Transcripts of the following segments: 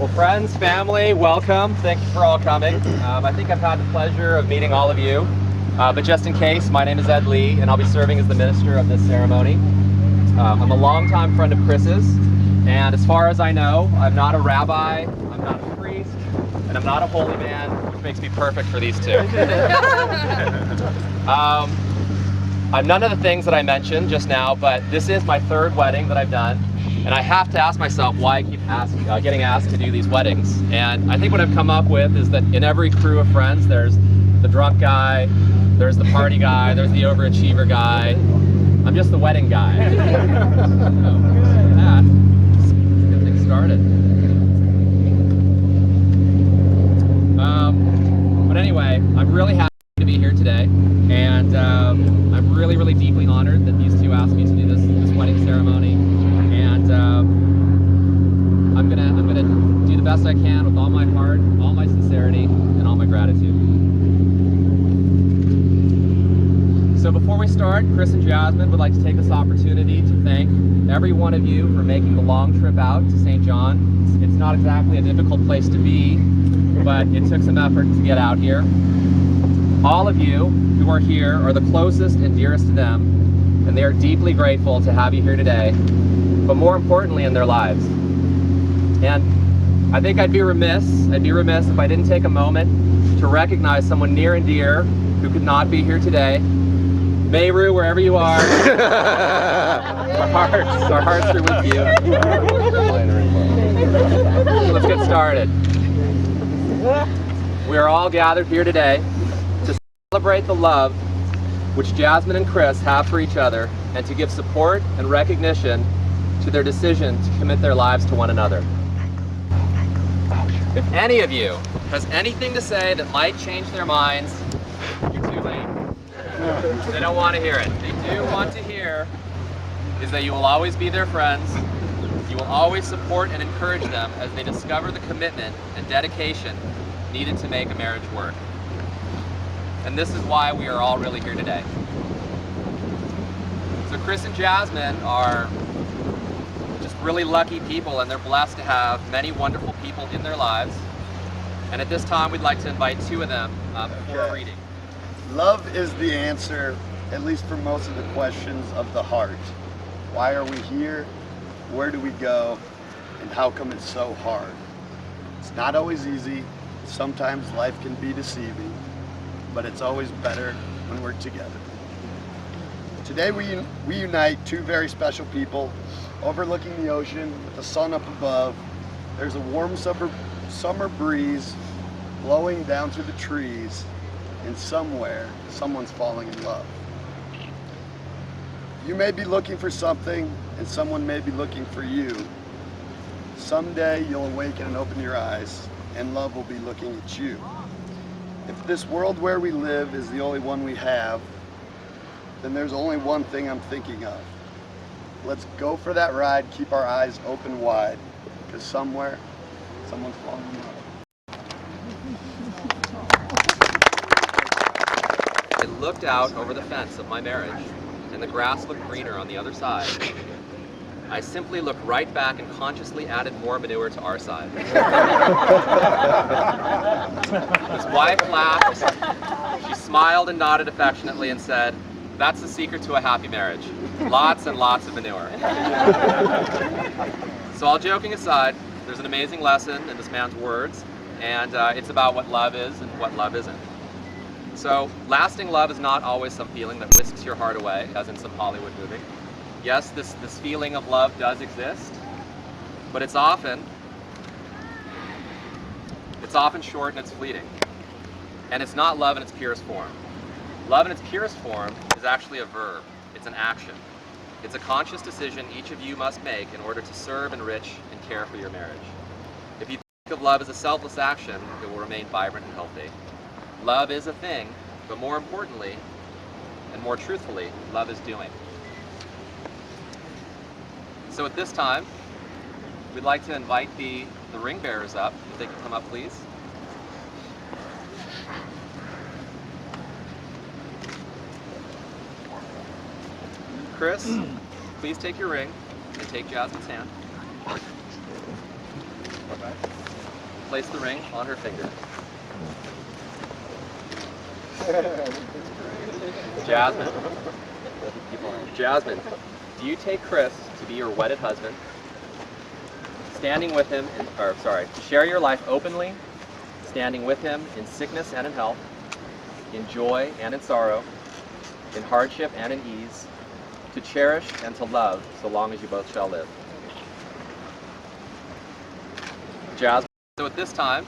Well, friends, family, welcome. Thank you for all coming. I think I've had the pleasure of meeting all of you. But just in case, my name is Ed Lee, and I'll be serving as the minister of this ceremony. I'm a longtime friend of Chris's, and as far as I know, I'm not a rabbi, I'm not a priest, and I'm not a holy man, which makes me perfect for these two. I'm none of the things that I mentioned just now, but this is my third wedding that I've done. And I have to ask myself why I keep getting asked to do these weddings. And I think what I've come up with is that in every crew of friends, there's the drunk guy, there's the party guy, there's the overachiever guy. I'm just the wedding guy. So, yeah, let's get things started. But anyway, I'm really happy to be here today. And I'm really, really deeply honored that these two asked me to do this wedding ceremony. And I'm gonna do the best I can with all my heart, all my sincerity, and all my gratitude. So before we start, Chris and Jasmine would like to take this opportunity to thank every one of you for making the long trip out to St. John. It's not exactly a difficult place to be, but it took some effort to get out here. All of you who are here are the closest and dearest to them, and they are deeply grateful to have you here today, but more importantly in their lives. And I think I'd be remiss if I didn't take a moment to recognize someone near and dear who could not be here today. Mayru, wherever you are, our hearts are with you. So let's get started. We are all gathered here today to celebrate the love which Jasmine and Chris have for each other, and to give support and recognition to their decision to commit their lives to one another. If any of you has anything to say that might change their minds, you're too late. They don't want to hear it. They do want to hear is that you will always be their friends, you will always support and encourage them as they discover the commitment and dedication needed to make a marriage work. And this is why we are all really here today. So Chris and Jasmine are just really lucky people, and they're blessed to have many wonderful people in their lives. And at this time, we'd like to invite two of them for a reading. Love is the answer, at least for most of the questions of the heart. Why are we here? Where do we go? And how come it's so hard? It's not always easy. Sometimes life can be deceiving, but it's always better when we're together. Today we unite two very special people overlooking the ocean with the sun up above. There's a warm summer breeze blowing down through the trees, and somewhere someone's falling in love. You may be looking for something, and someone may be looking for you. Someday you'll awaken and open your eyes, and love will be looking at you. If this world where we live is the only one we have, then there's only one thing I'm thinking of. Let's go for that ride, keep our eyes open wide, because somewhere, someone's falling in love. I looked out over the fence of my marriage, and the grass looked greener on the other side. I simply looked right back and consciously added more manure to our side. His wife laughed. She smiled and nodded affectionately and said, "That's the secret to a happy marriage. Lots and lots of manure." So all joking aside, there's an amazing lesson in this man's words, and it's about what love is and what love isn't. So lasting love is not always some feeling that whisks your heart away, as in some Hollywood movie. Yes, this feeling of love does exist, but it's often short and it's fleeting. And it's not love in its purest form. Love in its purest form is actually a verb. It's an action. It's a conscious decision each of you must make in order to serve, enrich, and care for your marriage. If you think of love as a selfless action, it will remain vibrant and healthy. Love is a thing, but more importantly, and more truthfully, love is doing. So at this time, we'd like to invite the ring bearers up, if they could come up, please. Chris, please take your ring and take Jasmine's hand. Place the ring on her finger. Jasmine. Jasmine, do you take Chris to be your wedded husband, standing with him, to share your life openly, standing with him in sickness and in health, in joy and in sorrow, in hardship and in ease, to cherish and to love so long as you both shall live? Jasmine. So at this time,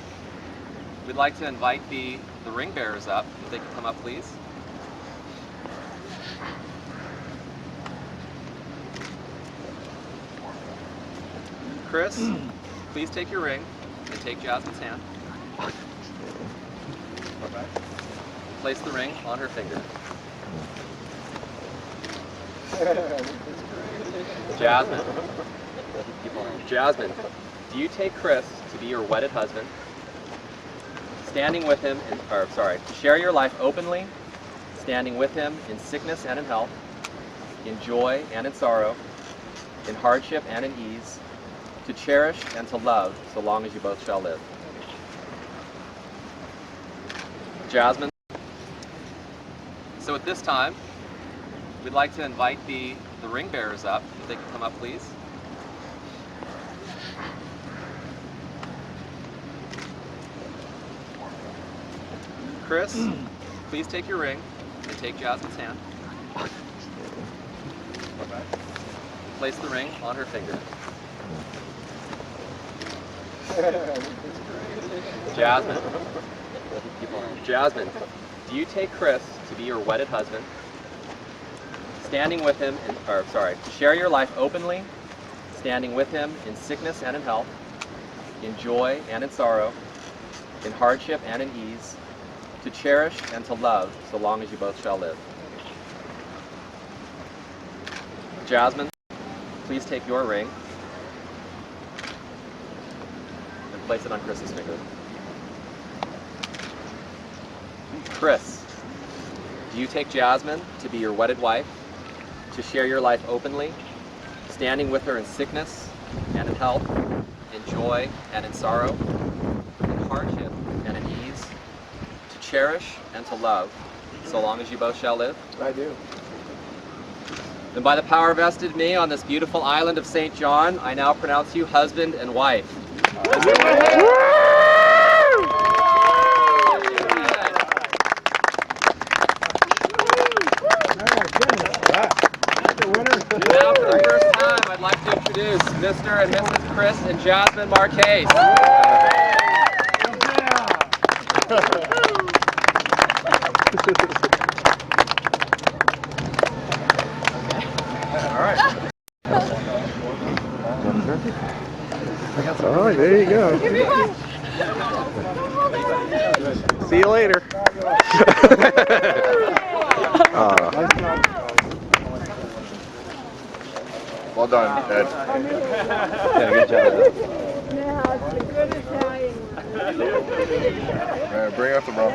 we'd like to invite the ring bearers up. If they could come up, please. Chris, please take your ring and take Jasmine's hand. Place the ring on her finger. Jasmine. Jasmine, do you take Chris to be your wedded husband, standing with him, to share your life openly, standing with him in sickness and in health, in joy and in sorrow, in hardship and in ease, to cherish and to love so long as you both shall live? Jasmine. So at this time, we'd like to invite the ring bearers up. If they could come up, please. Chris, please take your ring and take Jasmine's hand. Place the ring on her finger. Jasmine. Jasmine, do you take Chris to be your wedded husband, standing with him, to share your life openly, standing with him in sickness and in health, in joy and in sorrow, in hardship and in ease, to cherish and to love so long as you both shall live? Jasmine, please take your ring and place it on Chris's finger. Chris, do you take Jasmine to be your wedded wife, to share your life openly, standing with her in sickness and in health, in joy and in sorrow, in hardship and in ease, to cherish and to love so long as you both shall live? I do. And by the power vested in me on this beautiful island of St. John, I now pronounce you husband and wife. Now for the first time, I'd like to introduce Mr. and Mrs. Chris and Jasmine Marquez. All right. All right, there you go. See you later. Well done, Ed. Yeah, good job. Now it's a good Italian one. Bring out the rum.